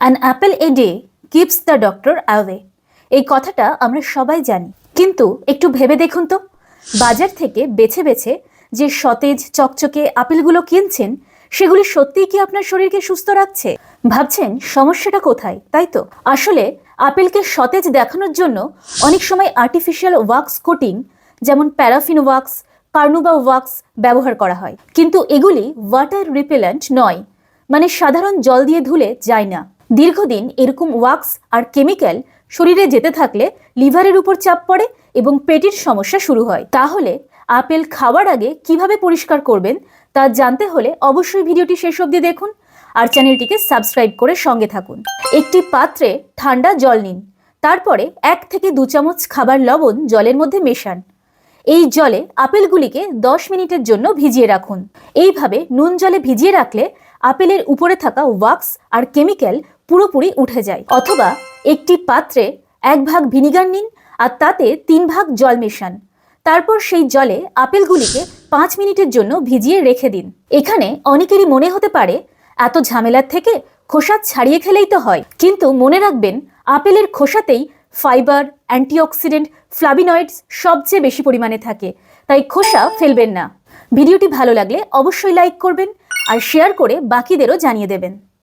An Apple a day keeps the doctor away. এই কথাটা আমরা সবাই জানি, কিন্তু একটু ভেবে দেখুন তো, বাজার থেকে বেছে বেছে যে সতেজ চকচকে আপেলগুলো কিনছেন, সেগুলি সত্যিই কি আপনার শরীরকে সুস্থ রাখছে? ভাবছেন সমস্যাটা কোথায়, তাই তো? আসলে আপেলকে সতেজ দেখানোর জন্য অনেক সময় আর্টিফিশিয়াল ওয়াক্স কোটিং, যেমন প্যারাফিন ওয়াক্স, কার্নুবা ওয়াক্স ব্যবহার করা হয়, কিন্তু এগুলি ওয়াটার রিপেলেন্ট নয়, মানে সাধারণ জল দিয়ে ধুলে যায় না। দীর্ঘদিন এরকম ওয়াক্স আর কেমিক্যাল শরীরে যেতে থাকলে লিভারের উপর চাপ পড়ে এবং পেটের সমস্যা শুরু হয়। তাহলে আপেল খাওয়ার আগে কিভাবে পরিষ্কার করবেন তা জানতে হলে অবশ্যই ভিডিওটি শেষ অবধি দেখুন আর চ্যানেলটিকে সাবস্ক্রাইব করে সঙ্গে থাকুন। একটি পাত্রে ঠান্ডা জল নিন, তারপরে 1 থেকে 2 চামচ খাবার লবণ জলের মধ্যে মেশান। এই জলে আপেলগুলিকে 10 মিনিটের জন্য ভিজিয়ে রাখুন। এইভাবে নুন জলে ভিজিয়ে রাখলে আপেলের উপরে থাকা ওয়াক্স আর কেমিক্যাল পুরোপুরি উঠে যায়। অথবা একটি পাত্রে 1 ভাগ ভিনিগার নিন আর তাতে 3 ভাগ জল মেশান। তারপর সেই জলে আপেলগুলিকে 5 মিনিটের জন্য ভিজিয়ে রেখে দিন। এখানে অনেকেরই মনে হতে পারে, এত ঝামেলার থেকে খোসা ছাড়িয়ে খেলেই তো হয়। কিন্তু মনে রাখবেন, আপেলের খোসাতেই ফাইবার, অ্যান্টিঅক্সিডেন্ট, ফ্লাভিনয়েডস সবচেয়ে বেশি পরিমাণে থাকে, তাই খোসা ফেলবেন না। ভিডিওটি ভালো লাগলে অবশ্যই লাইক করবেন আর শেয়ার করে বাকিদেরও জানিয়ে দেবেন।